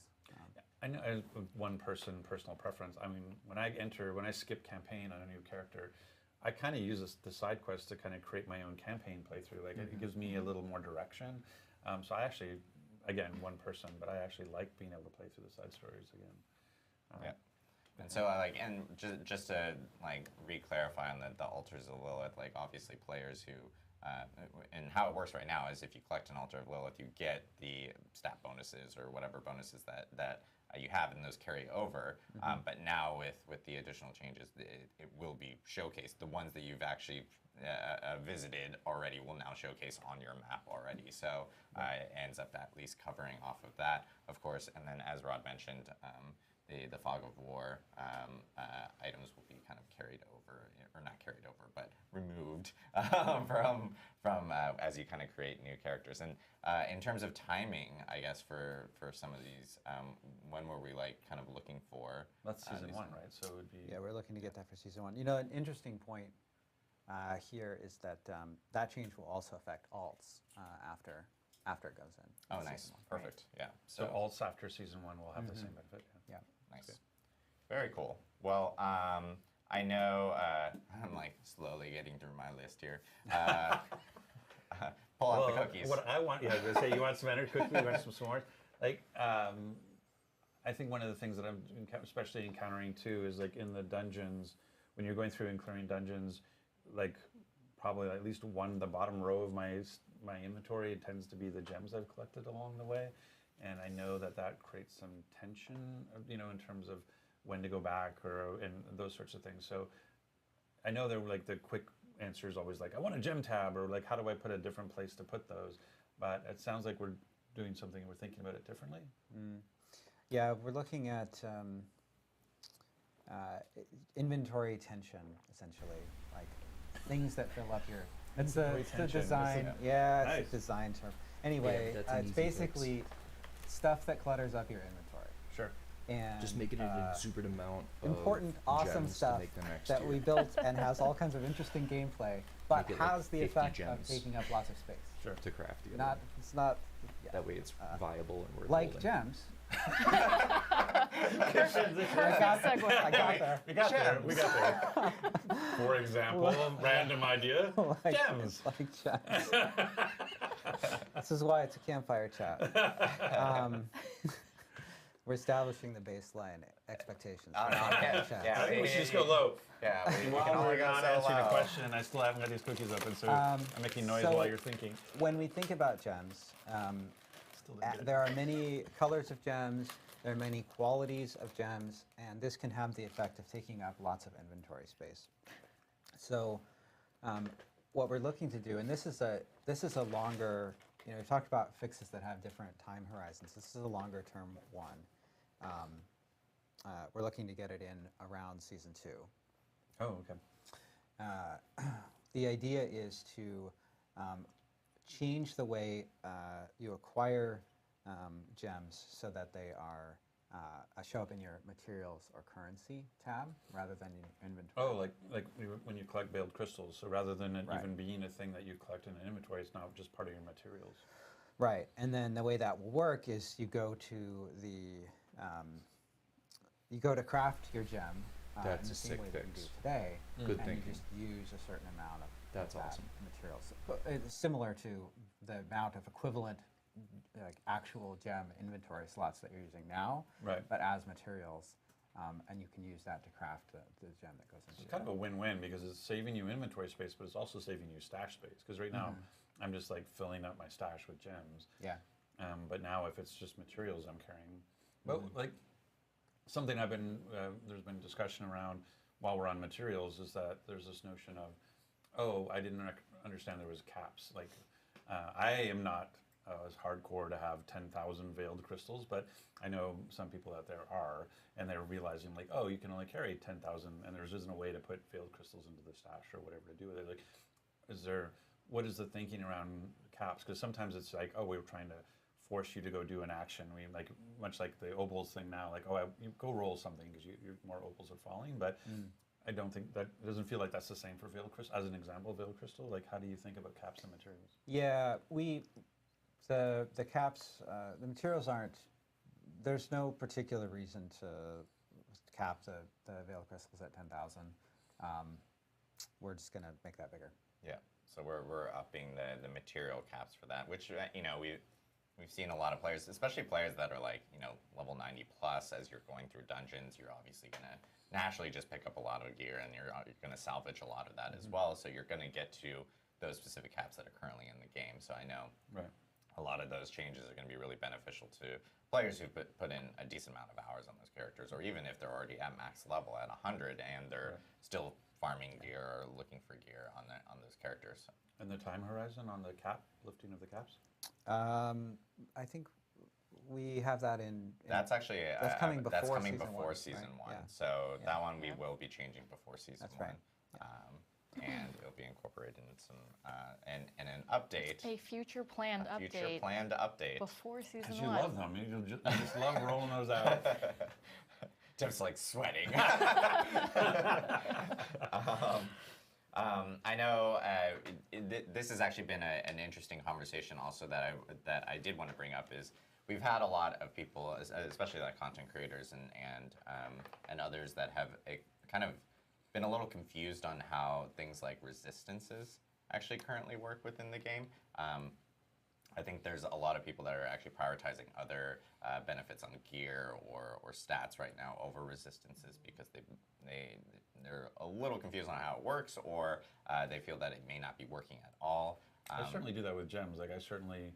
I know, as one personal preference, I mean, when I skip campaign on a new character, I kind of use the side quest to kind of create my own campaign playthrough. Like, it gives me a little more direction. So I actually, again, one person, but I actually like being able to play through the side stories again. Yeah. And so, and just to re-clarify on the Altars of Lilith, obviously players who, and how it works right now is if you collect an Altar of Lilith, you get the stat bonuses or whatever bonuses that you have, and those carry over. But now with the additional changes, it will be showcased. The ones that you've actually visited already will now showcase on your map already. So it ends up at least covering off of that, of course. And then, as Rod mentioned, the Fog of War items will be kind of carried over, or not carried over, but removed from as you kind of create new characters. And in terms of timing, I guess for some of these, when were we kind of looking for? That's season 1, right? So it would be... Yeah, we're looking to get that for season 1. An interesting point here is that that change will also affect alts after it goes in. Oh, nice. Perfect. Yeah. So alts after season 1 will have the same benefit. Yeah. Nice. Okay. Very cool. Well, I know I'm slowly getting through my list here. Pull out the cookies. What I want, I was going to say, you want some energy cookies, you want some s'mores? I think one of the things that I'm especially encountering too is in the dungeons, when you're going through and clearing dungeons, probably at least the bottom row of my inventory, it tends to be the gems I've collected along the way. and I know that that creates some tension, you know, in terms of when to go back or and those sorts of things. So I know they're like the quick answer is always like, I want a gem tab, or like, how do I put a different place to put those? But it sounds like we're doing something and we're thinking about it differently. Yeah, we're looking at inventory tension, essentially, like things that fill up your. It's the Inventory tension, design. that's Yeah, it's Nice. a design term. Anyway, that's an it's easy fix. basically stuff that clutters up your inventory. Sure. And Just making it an exuberant amount of important, awesome gems to stuff make the next that tier. we built and has all kinds of interesting gameplay, but Make it like has the 50 effect gems. of taking up lots of space. Sure. to craft together. Not, it's not yeah. That way it's viable and worth like holding. gems. Perfect segue. I got there. We got there. We got there. For example, random idea, Like- gems. Like gems. This is why it's a campfire chat. We're establishing the baseline expectations. Oh, for no, campfire okay. chat. Yeah, We should just go low. Yeah, we can While only we're go not so answering a low. question, and I still haven't got these cookies open, so I'm making noise so- while you're thinking. When we think about gems, Still didn't get it. there are many colors of gems, there are many qualities of gems, and this can have the effect of taking up lots of inventory space. So what we're looking to do, and this is a longer, you know, we've talked about fixes that have different time horizons. This is a longer term one. We're looking to get it in around season 2. Oh, okay. The idea is to change the way you acquire gems so that they are show up in your materials or currency tab rather than in inventory. Oh, like when you collect veiled crystals. So rather than it Right. even being a thing that you collect in an inventory, it's now just part of your materials. Right, and then the way that will work is you go to the you go to craft your gem. That's in the a same sick way that you do fix. today, Good and thinking. you just use a certain amount of That's that awesome. material. So, it's similar to the amount of equivalent, like actual gem inventory slots that you're using now, Right. but as materials, and you can use that to craft the gem that goes into It's kind of a win-win because it's saving you inventory space, but it's also saving you stash space. Because right now, I'm just like filling up my stash with gems. Yeah. But now, if it's just materials I'm carrying, well, like something I've been there's been discussion around while we're on materials is that there's this notion of, oh, I didn't understand there was caps. Like, I am not as hardcore to have 10,000 veiled crystals, but I know some people out there are, and they're realizing like, oh, you can only carry 10,000, and there isn't a way to put veiled crystals into the stash or whatever to do with it. Like, what is the thinking around caps? Because sometimes it's like, oh, we were trying to force you to go do an action. We like much like the opals thing now, like, oh, you go roll something because your more opals are falling, but I don't think that it doesn't feel like that's the same for veiled crystal. As an example, veiled crystal, like how do you think about caps and materials? Yeah, the caps, the materials aren't, there's no particular reason to cap the veiled crystals at 10,000. We're just going to make that bigger. Yeah, so we're upping the material caps for that, which you know we've seen a lot of players, especially players that are like level 90 plus. As you're going through dungeons, you're obviously gonna naturally just pick up a lot of gear, and you're gonna salvage a lot of that as well. So you're gonna get to those specific caps that are currently in the game. So I know Right. a lot of those changes are going to be really beneficial to players who put in a decent amount of hours on those characters, or even if they're already at max level at 100 and they're still farming gear or looking for gear on those characters. And the time horizon on the cap, lifting of the caps? I think we have that in That's actually that's coming before that's coming season before one, season right? one. Yeah. So Yeah. that one we will be changing before season That's one. right. And it'll be incorporated in some and an update, A future planned a future update planned update. before season Because you 1. love them. You just love rolling those out. Just like sweating. I know this has actually been an interesting conversation also that I did want to bring up is we've had a lot of people, especially like content creators and others that have kind of been a little confused on how things like resistances actually currently work within the game. I think there's a lot of people that are actually prioritizing other benefits on gear or stats right now over resistances because they're a little confused on how it works, or they feel that it may not be working at all. I certainly do that with gems. Like I certainly,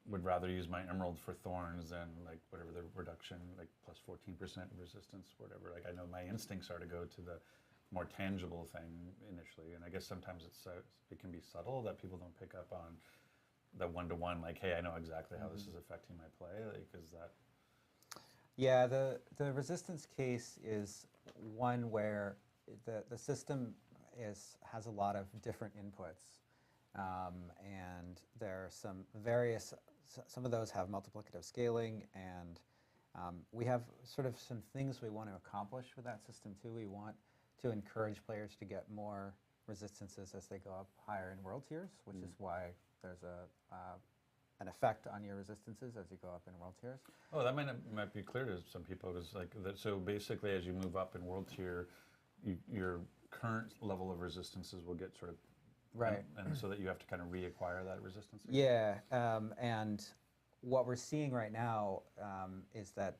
would rather use my emerald for thorns than like whatever the reduction, like plus 14% resistance, whatever. Like I know my instincts are to go to the more tangible thing initially, and I guess sometimes it can be subtle that people don't pick up on the one-to-one. Like, hey, I know exactly how this is affecting my play. Like, is that? Yeah, the resistance case is one where the system has a lot of different inputs, and there are some of those have multiplicative scaling, and we have sort of some things we want to accomplish with that system too. We want to encourage players to get more resistances as they go up higher in world tiers, which is why there's an effect on your resistances as you go up in world tiers. Oh, that might be clear to some people. Is like that. So basically, as you move up in world tier, your current level of resistances will get sort of right, and so that you have to kind of reacquire that resistance again? Yeah, and what we're seeing right now is that